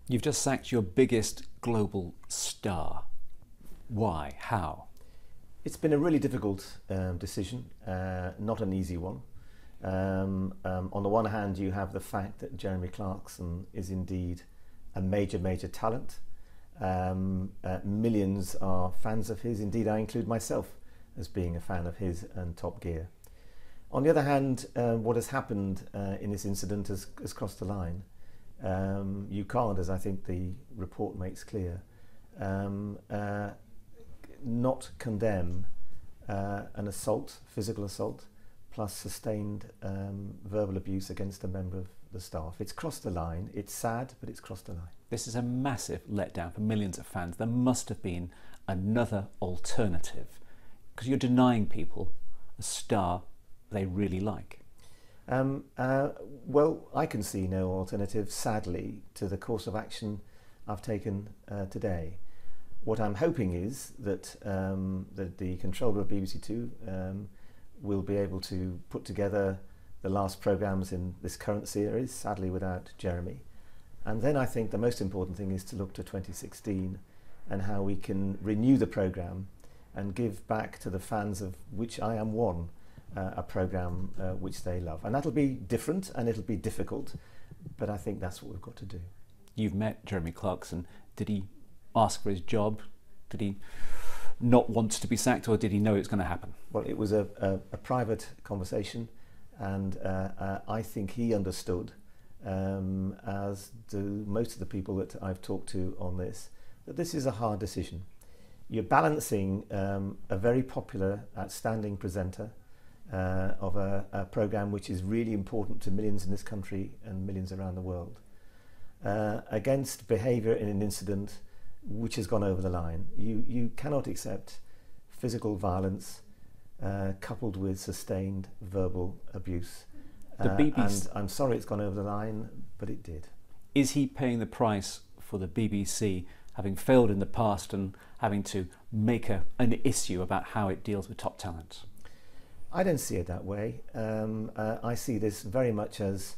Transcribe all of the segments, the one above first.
You've just sacked your biggest global star. Why? How? It's been a really difficult decision, not an easy one. On the one hand, you have the fact that Jeremy Clarkson is indeed a major talent. Millions are fans of his. Indeed, I include myself as being a fan of his and Top Gear. On the other hand, what has happened in this incident has crossed the line. You can't, as I think the report makes clear, not condemn an assault, physical assault, plus sustained verbal abuse against a member of the staff. It's crossed the line. It's sad, but it's crossed the line. This is a massive letdown for millions of fans. There must have been another alternative, because you're denying people a star they really like. Well, I can see no alternative, sadly, to the course of action I've taken today. What I'm hoping is that, that the controller of BBC Two will be able to put together the last programmes in this current series, sadly without Jeremy. And then I think the most important thing is to look to 2016 and how we can renew the programme and give back to the fans, of which I am one, a programme which they love. And that'll be different and it'll be difficult, but I think that's what we've got to do. You've met Jeremy Clarkson. Did he ask for his job? Did he not want to be sacked, or did he know it's going to happen? Well, it was a private conversation, and I think he understood, as do most of the people that I've talked to on this, that this is a hard decision. You're balancing a very popular, outstanding presenter of a programme which is really important to millions in this country and millions around the world, against behaviour in an incident which has gone over the line. You cannot accept physical violence coupled with sustained verbal abuse. The BBC... And I'm sorry it's gone over the line, but it did. Is he paying the price for the BBC having failed in the past and having to make an issue about how it deals with top talent? I don't see it that way. I see this very much as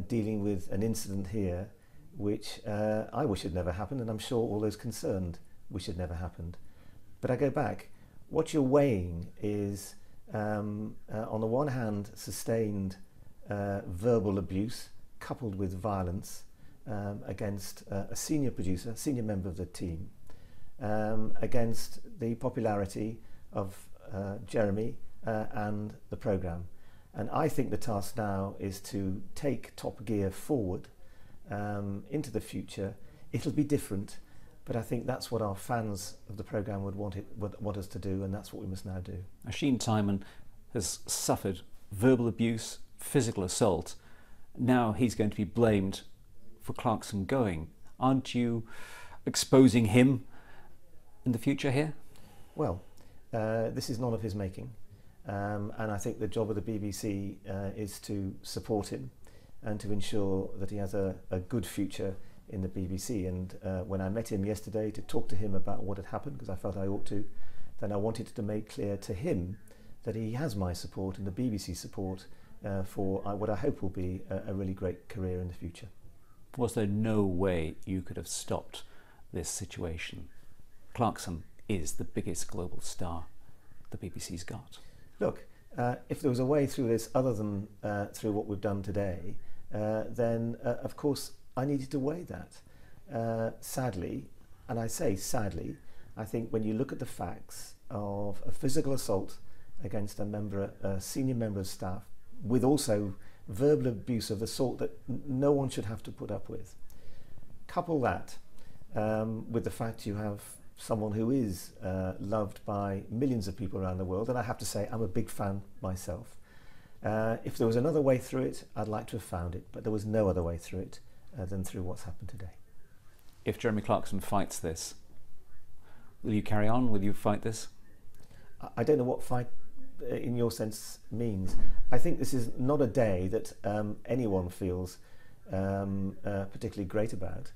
dealing with an incident here which I wish had never happened, and I'm sure all those concerned wish had never happened. But I go back, what you're weighing is, on the one hand, sustained verbal abuse coupled with violence against a senior producer, senior member of the team, against the popularity of Jeremy and the programme. And I think the task now is to take Top Gear forward into the future. It'll be different, but I think that's what our fans of the programme would want us to do, and that's what we must now do. Oisin Tymon has suffered verbal abuse, physical assault. Now he's going to be blamed for Clarkson going. Aren't you exposing him in the future here? Well, this is none of his making, and I think the job of the BBC is to support him and to ensure that he has a good future in the BBC. And when I met him yesterday to talk to him about what had happened, because I felt I ought to, then I wanted to make clear to him that he has my support and the BBC support for what I hope will be a really great career in the future. Was there no way you could have stopped this situation? Clarkson is the biggest global star the BBC's got. Look, if there was a way through this other than through what we've done today, then of course I needed to weigh that. Sadly, and I say sadly, I think when you look at the facts of a physical assault against a senior member of staff, with also verbal abuse of the sort that no one should have to put up with, couple that with the fact you have someone who is loved by millions of people around the world, and I have to say I'm a big fan myself. If there was another way through it, I'd like to have found it, but there was no other way through it than through what's happened today. If Jeremy Clarkson fights this, will you carry on? Will you fight this? I don't know what fight in your sense means. I think this is not a day that anyone feels particularly great about.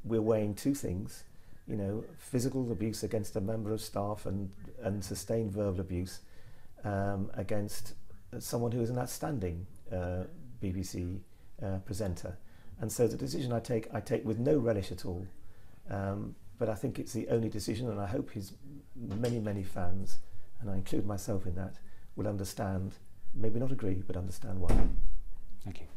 We're weighing two things, you know, physical abuse against a member of staff and sustained verbal abuse against someone who is an outstanding BBC presenter. And so the decision I take with no relish at all. But I think it's the only decision, and I hope his many fans, and I include myself in that, will understand, maybe not agree, but understand why. Thank you.